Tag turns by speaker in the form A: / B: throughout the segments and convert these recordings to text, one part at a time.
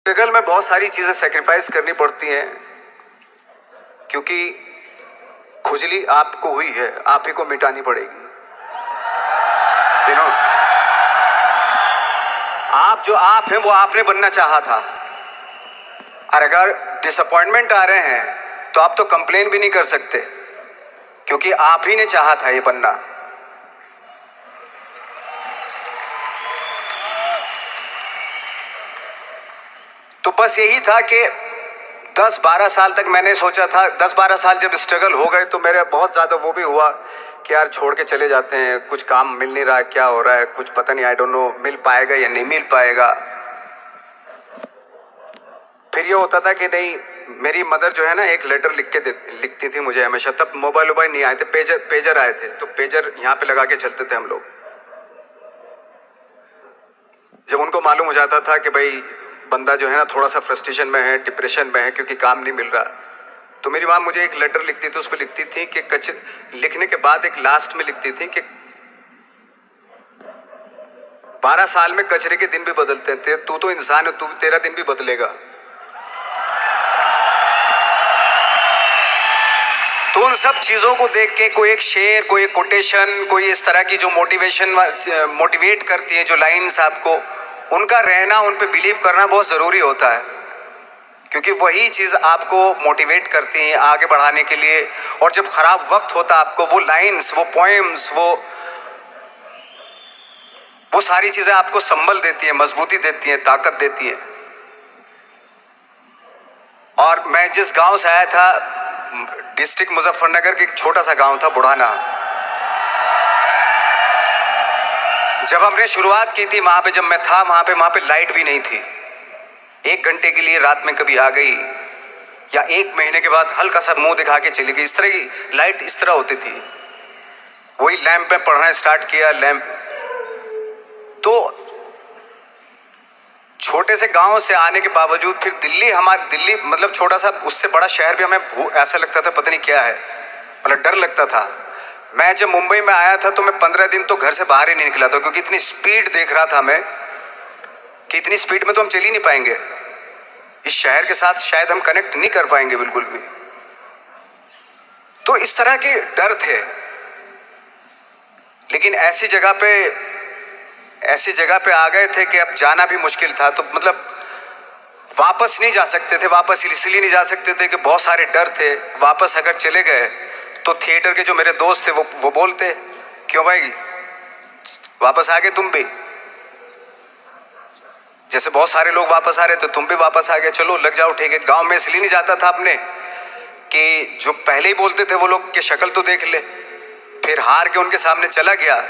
A: Struggle में बहुत सारी चीज़ें सेक्रीफाइस करनी पड़ती हैं, क्योंकि खुजली आपको हुई है, आप ही को मिटानी पड़ेगी। यू नो, आप जो आप हैं वो आपने बनना चाहा था, और अगर डिसअपॉइंटमेंट आ रहे हैं तो आप तो कंप्लेन भी नहीं कर सकते, क्योंकि आप ही ने चाहा था ये बनना। तो बस यही था कि 10-12 साल तक मैंने सोचा था, 10-12 साल जब स्ट्रगल हो गए तो मेरे बहुत ज़्यादा वो भी हुआ कि यार छोड़ के चले जाते हैं, कुछ काम मिल नहीं रहा है, क्या हो रहा है कुछ पता नहीं, आई डोंट नो मिल पाएगा या नहीं मिल पाएगा। फिर ये होता था कि नहीं, मेरी मदर जो है ना एक लेटर लिखती थी मुझे हमेशा। तब मोबाइल नहीं आए थे, पेजर आए थे, तो पेजर यहाँ पे लगा के चलते थे हम लोग। जब उनको मालूम हो जाता था कि भाई बंदा जो है ना थोड़ा सा फ्रस्ट्रेशन में है, डिप्रेशन में है, क्योंकि काम नहीं मिल रहा, तो मेरी माँ मुझे एक लेटर लिखती थी। उस पर लिखती थी कि लिखने के बाद एक लास्ट में लिखती थी कि 12 साल में कचरे के दिन भी बदलते हैं, तू तो इंसान है, तेरा दिन भी बदलेगा। तो उन सब चीज़ों को देख के कोई एक शेर, कोई एक कोटेशन, कोई इस तरह की जो मोटिवेट करती है, जो लाइन्स आपको, उनका रहना, उन पे बिलीव करना बहुत ज़रूरी होता है, क्योंकि वही चीज़ आपको मोटिवेट करती है आगे बढ़ाने के लिए। और जब ख़राब वक्त होता है आपको, वो लाइन्स, वो पोएम्स, वो सारी चीज़ें आपको संबल देती है, मजबूती देती है, ताकत देती है। और मैं जिस गांव से आया था, डिस्ट्रिक्ट मुजफ्फरनगर के एक छोटा सा गांव था बुढ़ाना, जब हमने शुरुआत की थी वहाँ पे, जब मैं था वहाँ पे लाइट भी नहीं थी। 1 घंटे के लिए रात में कभी आ गई, या 1 महीने के बाद हल्का सा मुंह दिखा के चली गई। इस तरह की लाइट इस तरह होती थी। वही लैंप में पढ़ना स्टार्ट किया, लैंप। तो छोटे से गांव से आने के बावजूद फिर दिल्ली मतलब छोटा सा, उससे बड़ा शहर भी हमें ऐसा लगता था पता नहीं क्या है, मतलब डर लगता था। मैं जब मुंबई में आया था तो मैं 15 दिन तो घर से बाहर ही नहीं निकला था, क्योंकि इतनी स्पीड देख रहा था मैं कि इतनी स्पीड में तो हम चल ही नहीं पाएंगे, इस शहर के साथ शायद हम कनेक्ट नहीं कर पाएंगे बिल्कुल भी। तो इस तरह के डर थे। लेकिन ऐसी जगह पे आ गए थे कि अब जाना भी मुश्किल था। तो मतलब वापस नहीं जा सकते थे। वापस इसलिए नहीं जा सकते थे कि बहुत सारे डर थे। वापस अगर चले गए तो थिएटर के जो मेरे दोस्त थे वो बोलते, क्यों भाई वापस आ गए तुम भी, जैसे बहुत सारे लोग वापस आ रहे थे तुम भी वापस आ गए, चलो लग जाओ ठीक है। गांव में इसलिए नहीं जाता था अपने कि जो पहले ही बोलते थे वो लोग कि शक्ल तो देख ले, फिर हार के उनके सामने चला गया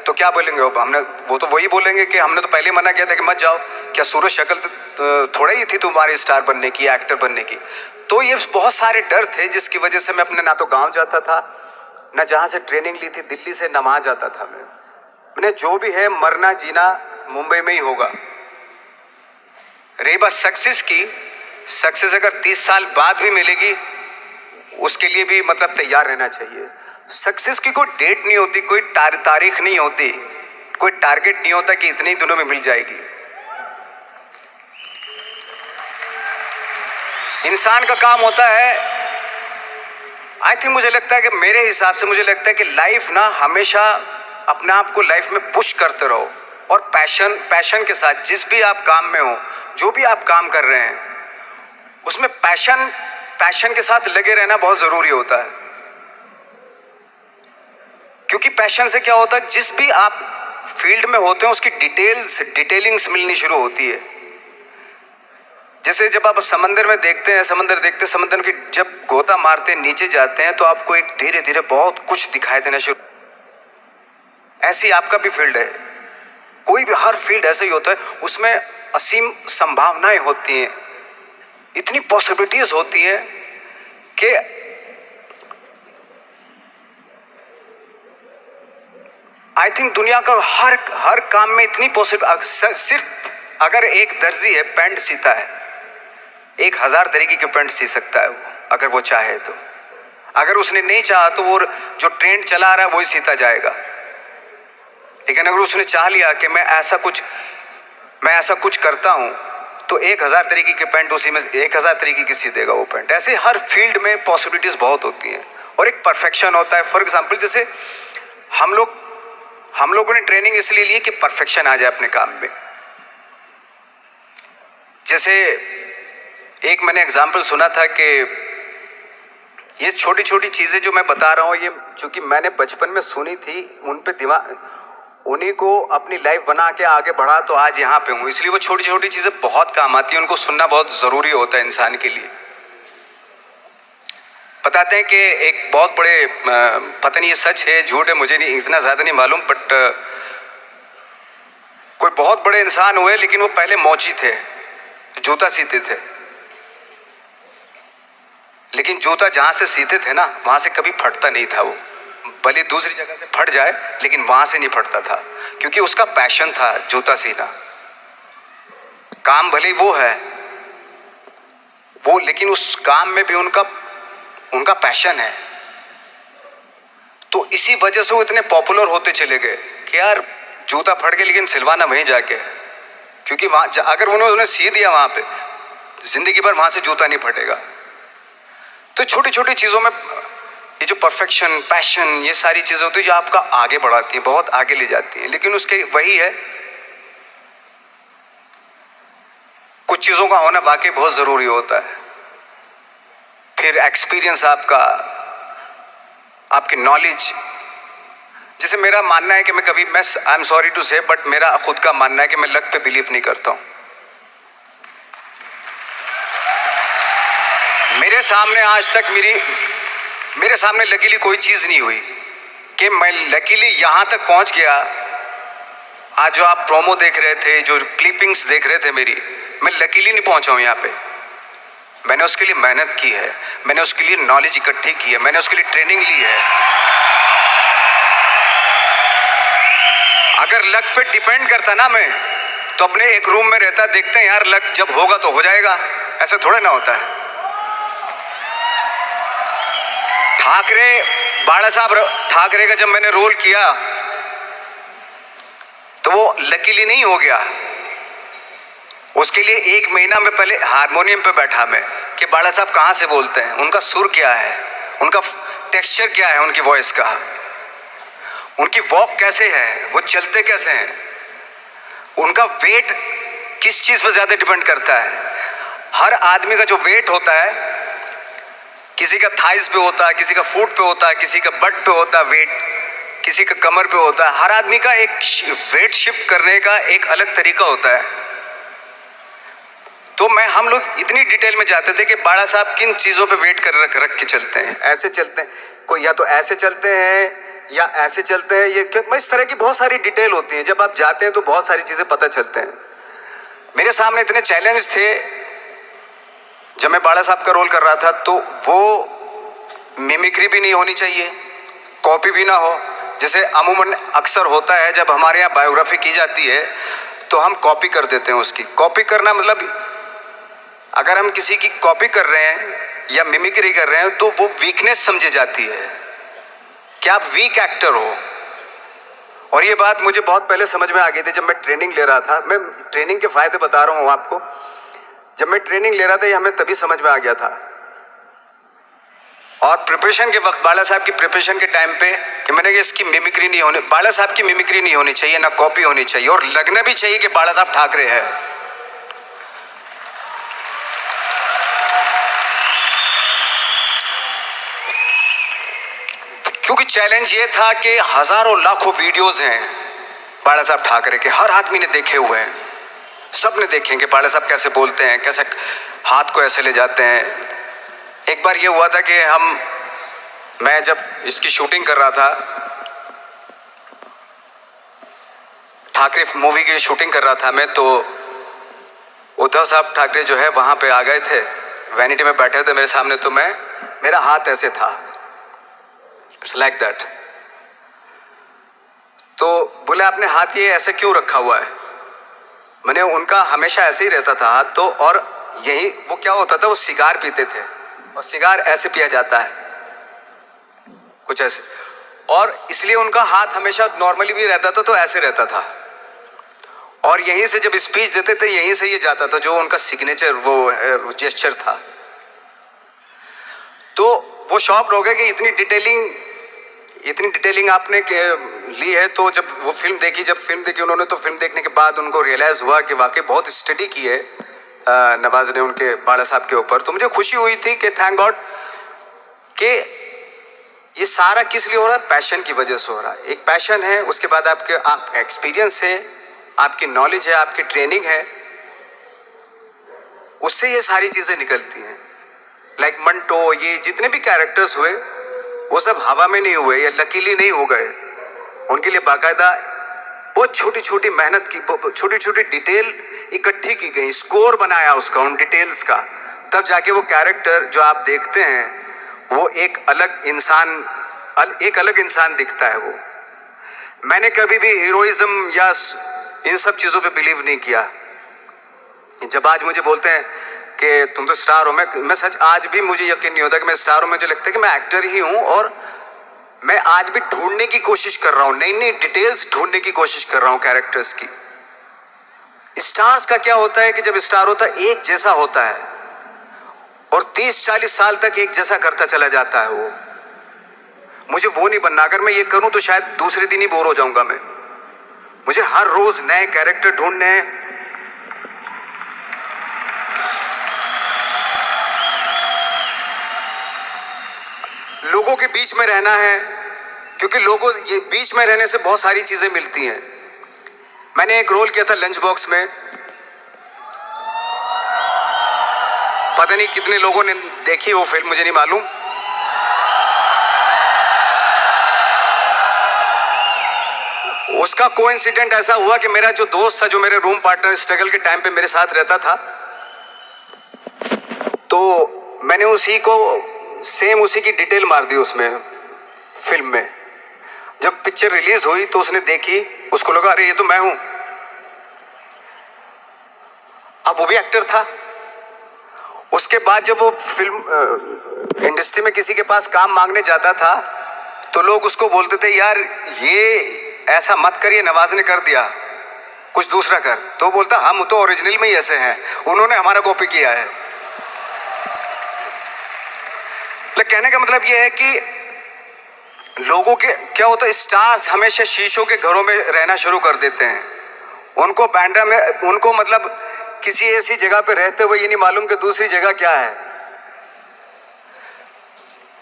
A: तो क्या बोलेंगे वो तो वही बोलेंगे कि हमने तो पहले मना किया था कि मत जाओ, क्या सूरज शक्ल तो थोड़ा ही थी तुम्हारी स्टार बनने की, एक्टर बनने की। तो ये बहुत सारे डर थे जिसकी वजह से मैं अपने ना तो गांव जाता था, ना जहाँ से ट्रेनिंग ली थी दिल्ली से, ना वहाँ जाता था। मैंने जो भी है मरना जीना मुंबई में ही होगा। रही बात सक्सेस की, सक्सेस अगर 30 साल बाद भी मिलेगी उसके लिए भी मतलब तैयार रहना चाहिए। सक्सेस की कोई डेट नहीं होती, कोई तारीख नहीं होती, कोई टारगेट नहीं होता कि इतने ही दिनों में मिल जाएगी। इंसान का काम होता है, आई थिंक मुझे लगता है कि मेरे हिसाब से मुझे लगता है कि लाइफ ना हमेशा अपने आप को लाइफ में पुश करते रहो, और पैशन के साथ जिस भी आप काम में हो, जो भी आप काम कर रहे हैं उसमें पैशन के साथ लगे रहना बहुत जरूरी होता है। क्योंकि पैशन से क्या होता है, जिस भी आप फील्ड में होते हैं उसकी डिटेलिंग्स मिलनी शुरू होती है। जैसे जब आप समंदर में देखते हैं, समंदर की जब गोता मारते हैं, नीचे जाते हैं तो आपको एक धीरे धीरे बहुत कुछ दिखाई देना शुरू। ऐसी आपका भी फील्ड है, कोई भी हर फील्ड ऐसा ही होता है, उसमें असीम संभावनाएं होती हैं, इतनी पॉसिबिलिटीज होती हैं कि आई थिंक दुनिया का हर काम में इतनी सिर्फ अगर एक दर्जी है पैंट सीता है, 1000 तरीके के पैंट सी सकता है वो, अगर वो चाहे तो। अगर उसने नहीं चाहा तो वो जो ट्रेंड चला रहा है वही सीता जाएगा। लेकिन अगर उसने चाह लिया कि मैं ऐसा कुछ करता हूं, तो 1000 तरीके के पेंट उसी में 1000 तरीके की सी देगा वो पेंट। ऐसे हर फील्ड में पॉसिबिलिटीज बहुत होती हैं और एक परफेक्शन होता है। फॉर एग्जाम्पल जैसे हम लोगों ने ट्रेनिंग इसलिए ली कि परफेक्शन आ जाए अपने काम में। जैसे एक मैंने एग्जाम्पल सुना था कि ये छोटी छोटी चीजें जो मैं बता रहा हूँ, ये चूंकि मैंने बचपन में सुनी थी, उन पे दिमाग, उन्हीं को अपनी लाइफ बना के आगे बढ़ा तो आज यहाँ पे हूँ। इसलिए वो छोटी छोटी चीजें बहुत काम आती हैं, उनको सुनना बहुत जरूरी होता है इंसान के लिए। बताते हैं कि एक बहुत बड़े, पता नहीं ये सच है झूठ है, मुझे नहीं इतना ज्यादा नहीं मालूम, बट कोई बहुत बड़े इंसान हुए, लेकिन वो पहले मौची थे, जूता सीते थे। लेकिन जूता जहां से सीते थे ना, वहां से कभी फटता नहीं था। वो भले दूसरी जगह से फट जाए, लेकिन वहां से नहीं फटता था, क्योंकि उसका पैशन था जूता सीना। काम भले वो है वो, लेकिन उस काम में भी उनका पैशन है। तो इसी वजह से वो इतने पॉपुलर होते चले गए कि यार जूता फट गया लेकिन सिलवाना वहीं जाके है, क्योंकि वहां अगर उन्होंने सी दिया वहां पे, जिंदगी भर वहां से जूता नहीं फटेगा। तो छोटी छोटी चीजों में ये जो परफेक्शन, पैशन, ये सारी चीजें होती है जो आपका आगे बढ़ाती है, बहुत आगे ले जाती है। लेकिन उसके वही है, कुछ चीजों का होना वाकई बहुत जरूरी होता है। फिर एक्सपीरियंस आपकी नॉलेज। जैसे मेरा मानना है कि आई एम सॉरी टू से, बट मेरा खुद का मानना है कि मैं लक पे बिलीव नहीं करता हूं। मेरे सामने आज तक मेरे सामने लकीली कोई चीज नहीं हुई कि मैं लकीली यहां तक पहुंच गया। आज जो आप प्रोमो देख रहे थे, जो क्लिपिंग्स देख रहे थे मेरी, मैं लकीली नहीं पहुंचा हूं यहाँ पे। मैंने उसके लिए मेहनत की है, मैंने उसके लिए नॉलेज इकट्ठी की है, मैंने उसके लिए ट्रेनिंग ली है। अगर लक पे डिपेंड करता ना मैं, तो अपने एक रूम में रहता, देखते हैं यार लक जब होगा तो हो जाएगा, ऐसा थोड़ा ना होता है। बाला साहब ठाकरे का जब मैंने रोल किया तो वो लकीली नहीं हो गया। उसके लिए 1 महीना में पहले हारमोनियम पे बैठा मैं कि बाला साहब कहाँ से बोलते हैं, उनका सुर क्या है, उनका टेक्सचर क्या है, उनकी वॉइस का, उनकी वॉक कैसे है, वो चलते कैसे हैं, उनका वेट किस चीज पर ज्यादा डिपेंड करता है। हर आदमी का जो वेट होता है, किसी का थाइस पे होता है, किसी का फुट पे होता है, किसी का बट पे होता है वेट, किसी का कमर पे होता है। हर आदमी का एक वेट शिफ्ट करने का एक अलग तरीका होता है। तो हम लोग इतनी डिटेल में जाते थे कि बाला साहब किन चीजों पे वेट कर रख के चलते हैं, ऐसे चलते हैं, कोई या तो ऐसे चलते हैं या ऐसे चलते हैं, ये इस तरह की बहुत सारी डिटेल होती है। जब आप जाते हैं तो बहुत सारी चीजें पता चलते हैं। मेरे सामने इतने चैलेंज थे जब मैं बाला साहब का रोल कर रहा था, तो वो मिमिक्री भी नहीं होनी चाहिए, कॉपी भी ना हो। जैसे अमूमन अक्सर होता है जब हमारे यहाँ बायोग्राफी की जाती है तो हम कॉपी कर देते हैं उसकी। कॉपी करना मतलब अगर हम किसी की कॉपी कर रहे हैं या मिमिक्री कर रहे हैं तो वो वीकनेस समझी जाती है कि आप वीक एक्टर हो। और ये बात मुझे बहुत पहले समझ में आ गई थी जब मैं ट्रेनिंग ले रहा था। मैं ट्रेनिंग के फायदे बता रहा हूँ आपको। जब मैं ट्रेनिंग ले रहा था ये हमें तभी समझ में आ गया था। और प्रिपरेशन के वक्त, बाला साहब की प्रिपरेशन के टाइम पे, कि मैंने कि इसकी मिमिक्री नहीं होनी, बाला साहब की मिमिक्री नहीं होनी चाहिए, ना कॉपी होनी चाहिए, और लगना भी चाहिए कि बाला साहब ठाकरे है। क्योंकि चैलेंज ये था कि हजारों लाखों वीडियोस हैं बाला साहब ठाकरे के, हर आदमी ने देखे हुए हैं, सब ने देखेंगे बाला साहब कैसे बोलते हैं, कैसे हाथ को ऐसे ले जाते हैं। एक बार ये हुआ था कि मैं जब इसकी शूटिंग कर रहा था, ठाकरे मूवी की शूटिंग कर रहा था मैं, तो उद्धव साहब ठाकरे जो है वहां पे आ गए थे, वैनिटी में बैठे थे मेरे सामने। तो मेरा हाथ ऐसे था, इट्स लाइक दैट। तो बोले आपने हाथ ये ऐसे क्यों रखा हुआ है? मैंने उनका हमेशा ऐसे ही रहता था हाथ तो, और यही वो क्या होता था, वो सिगार पीते थे और सिगार ऐसे पिया जाता है कुछ ऐसे, और इसलिए उनका हाथ हमेशा नॉर्मली भी रहता था तो ऐसे रहता था। और यहीं से जब स्पीच देते थे यहीं से ये जाता था, जो उनका सिग्नेचर वो जेस्चर था। तो वो शॉक्ड हो गए कि इतनी डिटेलिंग आपने ली है। तो जब फिल्म देखी उन्होंने, तो फिल्म देखने के बाद उनको रियलाइज हुआ कि वाकई बहुत स्टडी की है नवाज ने उनके बाड़ा साहब के ऊपर। तो मुझे खुशी हुई थी कि थैंक गॉड कि ये सारा किस लिए हो रहा है, पैशन की वजह से हो रहा है। एक पैशन है, उसके बाद आपका एक्सपीरियंस है, आपकी नॉलेज है, आपकी ट्रेनिंग है, उससे ये सारी चीजें निकलती हैं। लाइक मंटो, ये जितने भी कैरेक्टर्स हुए वो सब हवा में नहीं हुए या लकीली नहीं हो गए। उनके लिए बाकायदा बहुत छोटी छोटी मेहनत की, छोटी छोटी डिटेल इकट्ठी की गई, स्कोर बनाया उसका, उन डिटेल्स का, तब जाके वो कैरेक्टर जो आप देखते हैं वो एक अलग इंसान दिखता है। वो मैंने कभी भी हीरोइज्म या इन सब चीजों पे बिलीव नहीं किया। जब आज मुझे बोलते हैं कि तुम तो स्टार हो, मैं सच आज भी मुझे यकीन नहीं होता कि मैं स्टार हूं। मुझे लगता है कि मैं एक्टर ही हूं, और मैं आज भी ढूंढने की कोशिश कर रहा हूं, नई नई डिटेल्स ढूंढने की कोशिश कर रहा हूं कैरेक्टर्स की। स्टार्स का क्या होता है कि जब स्टार होता है एक जैसा होता है और 30-40 साल तक एक जैसा करता चला जाता है। वो मुझे वो नहीं बनना। अगर मैं ये करूं तो शायद दूसरे दिन ही बोर हो जाऊंगा मैं। मुझे हर रोज नए कैरेक्टर ढूंढने हैं। लोगों के बीच में रहना है, क्योंकि लोगों ये बीच में रहने से बहुत सारी चीजें मिलती हैं। मैंने एक रोल किया था लंच बॉक्स में, पता नहीं कितने लोगों ने देखी वो फिल्म, मुझे नहीं मालूम। उसका कोइंसिडेंट ऐसा हुआ कि मेरा जो दोस्त था, जो मेरे रूम पार्टनर स्ट्रगल के टाइम पे मेरे साथ रहता था, तो मैंने उसी की डिटेल मार दी उसमें फिल्म में। जब पिक्चर रिलीज हुई तो उसने देखी, उसको लगा अरे ये तो मैं हूं। अब वो भी एक्टर था। उसके बाद जब वो फिल्म इंडस्ट्री में किसी के पास काम मांगने जाता था तो लोग उसको बोलते थे यार ये ऐसा मत कर, ये नवाज ने कर दिया, कुछ दूसरा कर। तो बोलता हम तो ओरिजिनल में ही ऐसे हैं, उन्होंने हमारा कॉपी किया है। कहने का मतलब ये है कि लोगों के क्या होता है, स्टार्स हमेशा शीशों के घरों में रहना शुरू कर देते हैं। उनको बैंड्रा में, उनको मतलब किसी ऐसी जगह पे रहते हुए ये नहीं मालूम कि दूसरी जगह क्या है।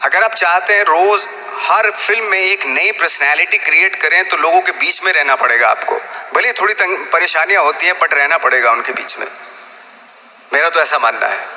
A: अगर आप चाहते हैं रोज हर फिल्म में एक नई पर्सनैलिटी क्रिएट करें तो लोगों के बीच में रहना पड़ेगा आपको। भले थोड़ी परेशानियां होती हैं बट रहना पड़ेगा उनके बीच में। मेरा तो ऐसा मानना है।